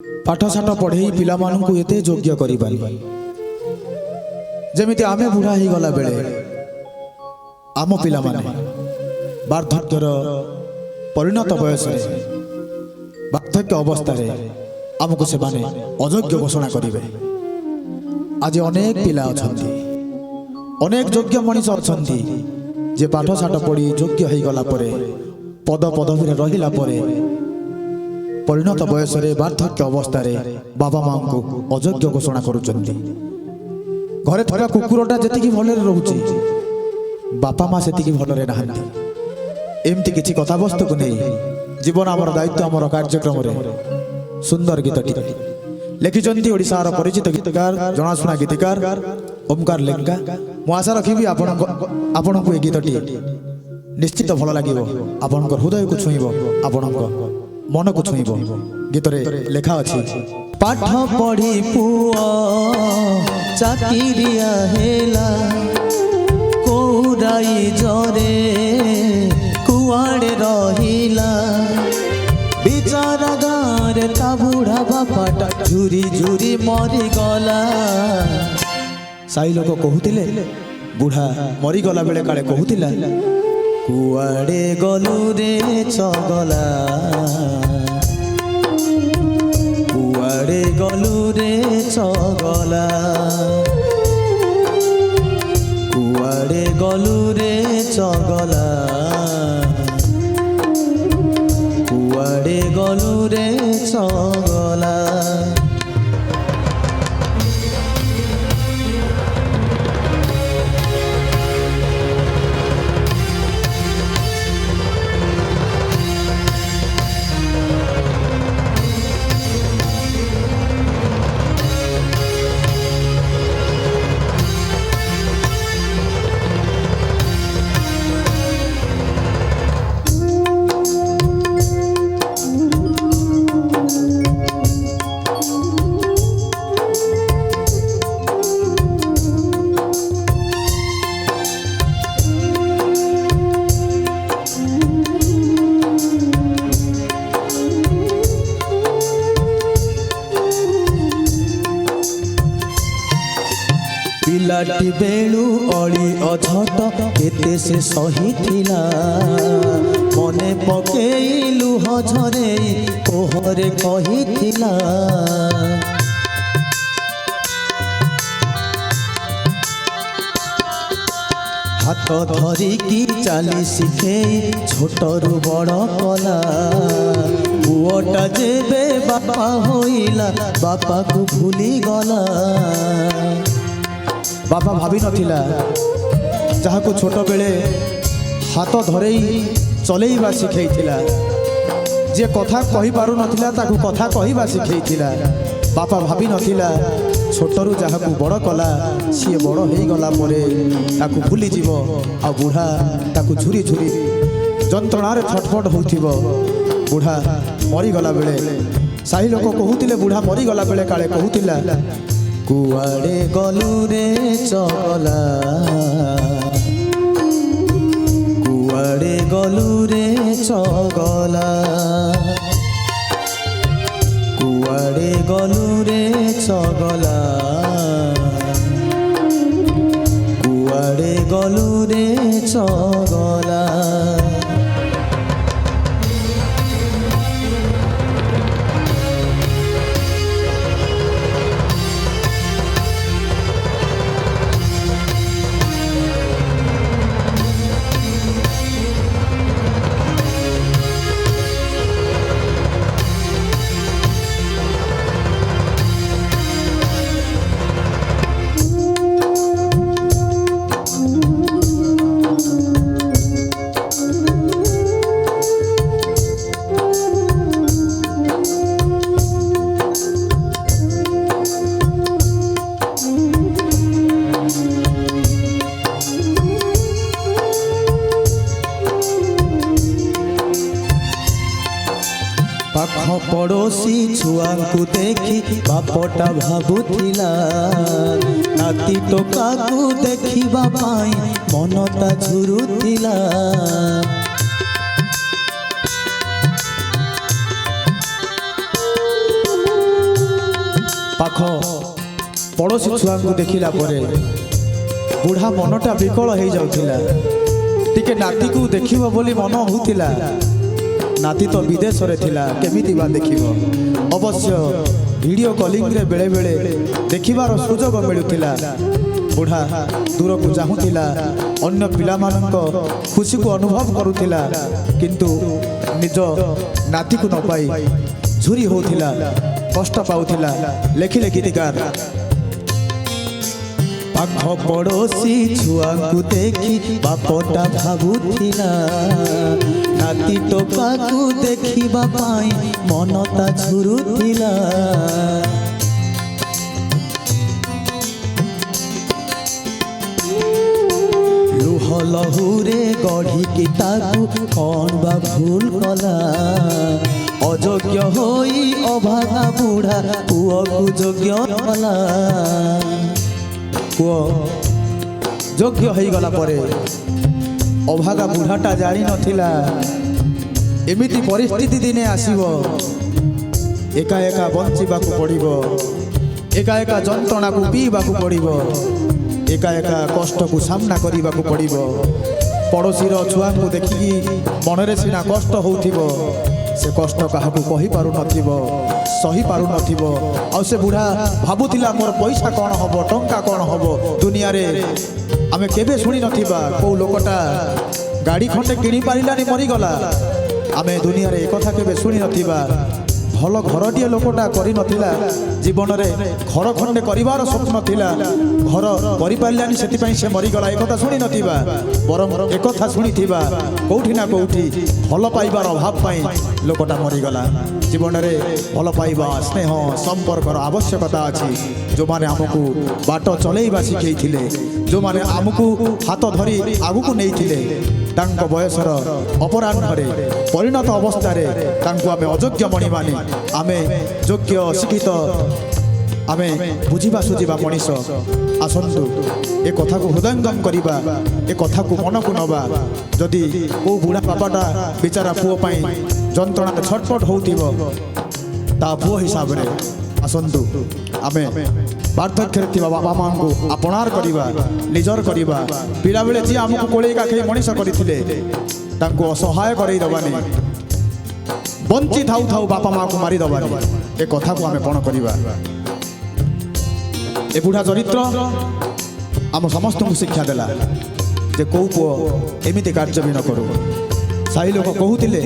पाठशाठ पढ़े पिलामानंकु एते योग्य करिबानी जेमिति आमे बुढ़ा ही गला बेले आम पिला माने वार्धक्यर परिणत बयस वार्धक्य अवस्था आमको से माने अयोग्य घोषणा करेंगे। आज अनेक पिला अछंती अनेक योग्य मनीष अछंती जे पाठशाठ पढ़ी योग्य हो गला परे पद पदवी रहिला परे परिणत बयस वार्धक्य अवस्था बाबा माँ को अयोग्य घोषणा करुचंती। घरे थका कुकुरटा जी भल रोचे बापा माँ से भलरे नहांती। एमती किसी कथावस्तु को नहीं जीवन आमर दायित्व आमर कार्यक्रम सुंदर गीतटी लिखिं ओडिशार परिचित गीतकार जनाशुना गीतकार ओमकार लेंका। मु आशा रखी आपण को गीतटी निश्चित भल लगे आपण हृदय को छुईब आपण मन को छुईब। गीत लेखा अच्छी पाठ पढ़ी पुआ चाकिरिया हेला कौराई जरे कुआड़े रहिला विचार गाँव ता बुढ़ा बापाटा झुरी झुरी मरी गला। साई लोक कहूतिले बुढ़ा मरी गला बेले काले कहूतिला कुआड़े गलु रे चगला कुआड़े गलु रे चगला कुआड़े गलु रे चगला कुआड़े गलु रे चगला। पिलाटी बेलू अली अझट केते से सही थिला मने पकेलु हझरे कोहरे कही थिला। हाथ धरिकी चाली शिखे छोटरू बड़ कला पुअटा जेबे बापा होइला बापा को भूली गला। बापा भाभी नथिला जहाँ को छोट बेले हाथ धरे चलेइबा शिखैथिला जे कथा कहि पारु नथिला ताकू कथा कहिबा शिखैथिला। बापा भाभी नथिला छोटरू जहाँ को बड़ कला सी बड़ हो गला परे ताकू भूली जीव आ बुढ़ा ताकू झुरी झुरी जंत्रणार छटफट होउथिबो। बुढ़ा मरी गला बेले साही लोक कहूतिले बुढ़ा मरी गला बेले काले कहूतिला कुआड़े गलु रे चगला कुआड़े गलु रे चगला कुआड़े गलु रे चगला कुआड़े गलु रे चगला। पाख पड़ोसी छुआ को देखी बापटा भाबुथिला नाती टोका को देखिबा पाई मनता झुरुथिला। ପାଖ ପଡ଼ୋଶୀ ଛୁଆଙ୍କୁ ଦେଖିଲା ପରେ ବୁଢ଼ା ମନଟା ବିକଳ ହେଇଯାଉଥିଲା। ଟିକେ ନାତିକୁ ଦେଖିବ ବୋଲି ମନ ହେଉଥିଲା। ନାତି ତ ବିଦେଶରେ ଥିଲା, କେମିତି ବା ଦେଖିବ? ଅବଶ୍ୟ ଭିଡ଼ିଓ କଲିଂରେ ବେଳେବେଳେ ଦେଖିବାର ସୁଯୋଗ ମିଳୁଥିଲା। ବୁଢ଼ା ଦୂରକୁ ଚାହୁଁଥିଲା, ଅନ୍ୟ ପିଲାମାନଙ୍କ ଖୁସିକୁ ଅନୁଭବ କରୁଥିଲା, କିନ୍ତୁ ନିଜ ନାତିକୁ ନ ପାଇ ଝୁରି ହେଉଥିଲା, କଷ୍ଟ ପାଉଥିଲା। ଲେଖିଲେ ଗୀତିକାର, ପାଖ ପଡ଼ୋଶୀ ଛୁଆଙ୍କୁ ଦେଖି ବାପଟା ଭାବୁଥିଲା, ନାତି ଟୋକାକୁ ଦେଖିବା ପାଇଁ ମନ ତା ଝୁରୁଥିଲା। ଲୁହ ଲହୁରେ ଗଢ଼ିକି ତାକୁ କ'ଣ ବା ଭୁଲ କଲା, ଅଯୋଗ୍ୟ ହୋଇ ଅଭାଗା ବୁଢ଼ା ପୁଅକୁ ଯୋଗ୍ୟ କଲା। ପୁଅ ଯୋଗ୍ୟ ହେଇଗଲା ପରେ ଅଭାଗା ବୁଢ଼ାଟା ଜାଣିନଥିଲା ଏମିତି ପରିସ୍ଥିତି ଦିନେ ଆସିବ। ଏକା ଏକା ବଞ୍ଚିବାକୁ ପଡ଼ିବ, ଏକା ଏକା ଯନ୍ତ୍ରଣାକୁ ପିଇବାକୁ ପଡ଼ିବ, ଏକା ଏକା କଷ୍ଟକୁ ସାମ୍ନା କରିବାକୁ ପଡ଼ିବ। ପଡ଼ୋଶୀର ଛୁଆଙ୍କୁ ଦେଖିକି ମନରେ ସିନା କଷ୍ଟ ହେଉଥିବ, ସେ କଷ୍ଟ କାହାକୁ କହିପାରୁନଥିବ, ସହିପାରୁନଥିବ। ଆଉ ସେ ବୁଢ଼ା ଭାବୁଥିଲା, ମୋର ପଇସା କ'ଣ ହେବ, ଟଙ୍କା କ'ଣ ହେବ? ଦୁନିଆରେ ଆମେ କେବେ ଶୁଣି ନଥିବା କେଉଁ ଲୋକଟା ଗାଡ଼ି ଖଣ୍ଡେ କିଣିପାରିଲାନି, ମରିଗଲା। ଆମେ ଦୁନିଆରେ ଏକଥା କେବେ ଶୁଣି ନଥିବା। ଭଲ ଘରଟିଏ ଲୋକଟା କରିନଥିଲା, ଜୀବନରେ ଘର ଖଣ୍ଡେ କରିବାର ସ୍ୱପ୍ନ ଥିଲା, ଘର କରିପାରିଲାନି, ସେଥିପାଇଁ ସେ ମରିଗଲା। ଏକଥା ଶୁଣି ନଥିବା, ବରଂ ଏକଥା ଶୁଣିଥିବା କେଉଁଠି ନା କେଉଁଠି ଭଲ ପାଇବାର ଅଭାବ ପାଇଁ ଲୋକଟା ମରିଗଲା। ଜୀବନରେ ଭଲ ପାଇବା, ସ୍ନେହ, ସମ୍ପର୍କର ଆବଶ୍ୟକତା ଅଛି। ଯେଉଁମାନେ ଆମକୁ ବାଟ ଚଲେଇବା ଶିଖେଇଥିଲେ, ଯେଉଁମାନେ ଆମକୁ ହାତ ଧରି ଆଗକୁ ନେଇଥିଲେ, ତାଙ୍କ ବୟସର ଅପରାହ୍ନରେ ପରିଣତ ଅବସ୍ଥାରେ ତାଙ୍କୁ ଆମେ ଅଯୋଗ୍ୟ ମଣିବାନି। ଆମେ ଯୋଗ୍ୟ, ଶିକ୍ଷିତ, ଆମେ ବୁଝିବା ସୁଝିବା ମଣିଷ। ଆସନ୍ତୁ ଏ କଥାକୁ ହୃଦୟଙ୍ଗମ କରିବା, ଏ କଥାକୁ ମନକୁ ନେବା। ଯଦି କେଉଁ ବୁଢ଼ା ବାପାଟା ବିଚାରା ପୁଅ ପାଇଁ ଯନ୍ତ୍ରଣାରେ ଛଟପଟ ହେଉଥିବ, ତା ପୁଅ ହିସାବରେ ଆସନ୍ତୁ ଆମେ ବାର୍ଦ୍ଧକ୍ୟରେ ଥିବା ବାପା ମାଆଙ୍କୁ ଆପଣାର କରିବା, ନିଜର କରିବା। ପିଲାବେଳେ ଯିଏ ଆମକୁ କୋଳେଇ କାଖେଇ ମଣିଷ କରିଥିଲେ, ତାଙ୍କୁ ଅସହାୟ କରେଇ ଦେବାନି, ବଞ୍ଚି ଥାଉ ଥାଉ ବାପା ମାଆକୁ ମାରିଦେବାନି। ଏ କଥାକୁ ଆମେ କ'ଣ କରିବା? ଏ ବୁଢ଼ା ଚରିତ୍ର ଆମ ସମସ୍ତଙ୍କୁ ଶିକ୍ଷା ଦେଲା ଯେ କେଉଁ ପୁଅ ଏମିତି କାର୍ଯ୍ୟ ବି ନ କରୁ। ସାହି ଲୋକ କହୁଥିଲେ,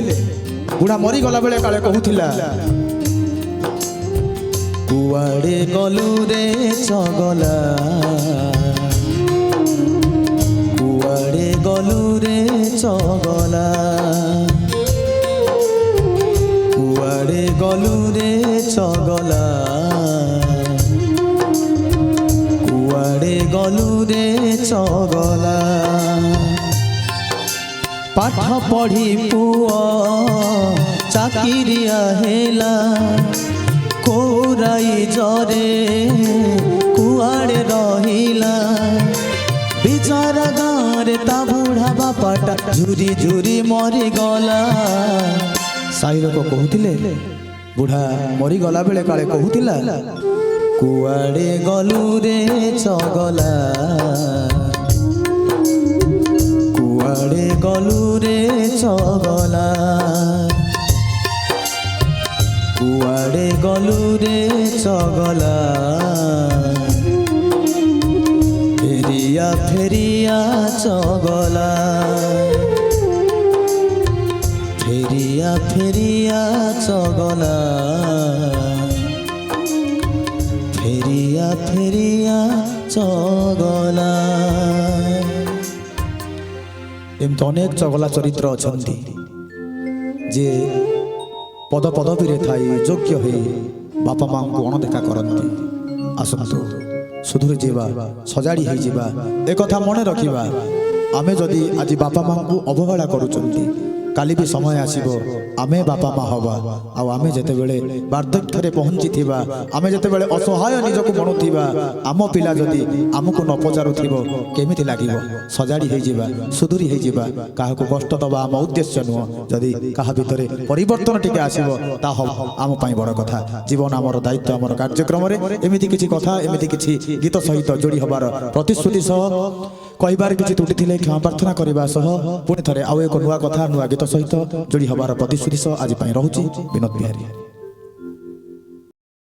ବୁଢ଼ା ମରିଗଲା ବେଳେ କାଳେ କହୁଥିଲା, କୁଆଡ଼େ ଗଲୁ ରେ ଚଗଲା, କୁଆଡ଼େ ଗଲୁ ରେ ଚଗଲା, କୁଆଡ଼େ ଗଲୁ ରେ ଚଗଲା, କୁଆଡ଼େ ଗଲୁ ରେ ଚଗଲା। ପାଠ ପଢ଼ି ପୁଅ ଚାକିରିଆ ହେଲା, କୋରାଇ ଜରେ କୁଆଡ଼େ ରହିଲା। ବିଚାରା ଗାଁରେ ତା ବୁଢ଼ା ବାପାଟା ଝୁରି ଝୁରି ମରିଗଲା। ସାହି ଲୋକ କହୁଥିଲେ, ବୁଢ଼ା ମରିଗଲା ବେଳେ କାଳେ କହୁଥିଲା, କୁଆଡ଼େ ଗଲୁ ରେ ଚଗଲା, କୁଆଡ଼େ ଗଲୁ ରେ ଚଗଲା, କୁଆଡ଼େ ଗଲୁ ରେ ଚଗଲା। ଫେରିଆ ଫେରିଆ ଚଗଲା, ଫେରିଆ ଫେରିଆ ଚଗଲା, ଫେରିଆ ଫେରିଆ ଚଗଲା। ଏମିତି ଅନେକ ଚଗଲା ଚରିତ୍ର ଅଛନ୍ତି ଯେ ପଦ ପଦବୀରେ ଥାଇ ଯୋଗ୍ୟ ହୋଇ ବାପା ମାଆଙ୍କୁ ଅଣଦେଖା କରନ୍ତି। ଆସନ୍ତୁ ସୁଧୁରି ଯିବା, ସଜାଡ଼ି ହେଇଯିବା, ଏକଥା ମନେ ରଖିବା। ଆମେ ଯଦି ଆଜି ବାପା ମାଆଙ୍କୁ ଅବହେଳା କରୁଛନ୍ତି, କାଲି ବି ସମୟ ଆସିବ ଆମେ ବାପା ମା ହେବା ଆଉ ଆମେ ଯେତେବେଳେ ବାର୍ଦ୍ଧକ୍ୟରେ ପହଞ୍ଚିଥିବା ଆମେ ଯେତେବେଳେ ଅସହାୟ ନିଜକୁ ମଣୁଥିବା ଆମ ପିଲା ଯଦି ଆମକୁ ନ ପଚାରୁଥିବ କେମିତି ଲାଗିବ ସଜାଡ଼ି ହେଇଯିବା ସୁଧୁରି ହେଇଯିବା କାହାକୁ କଷ୍ଟ ଦେବା ଆମ ଉଦ୍ଦେଶ୍ୟ ନୁହଁ ଯଦି କାହା ଭିତରେ ପରିବର୍ତ୍ତନ ଟିକେ ଆସିବ ତାହା ଆମ ପାଇଁ ବଡ଼ କଥା ଜୀବନ ଆମର ଦାୟିତ୍ୱ ଆମର କାର୍ଯ୍ୟକ୍ରମରେ ଏମିତି କିଛି କଥା ଏମିତି କିଛି ଗୀତ ସହିତ ଯୋଡ଼ି ହେବାର ପ୍ରତିଶ୍ରୁତି ସହ କହିବାର କିଛି ତ୍ରୁଟି ଥିଲେ କ୍ଷମା ପ୍ରାର୍ଥନା କରିବା ସହ ପୁଣି ଥରେ ଆଉ ଏକ ନୂଆ କଥା ନୂଆ ଗୀତ ସହିତ ଯୋଡ଼ି ହେବାର ପ୍ରତିଶ୍ରୁତି ସହ ଆଜି ପାଇଁ ରହୁଛି ବିନୋଦ ବିହାରୀ।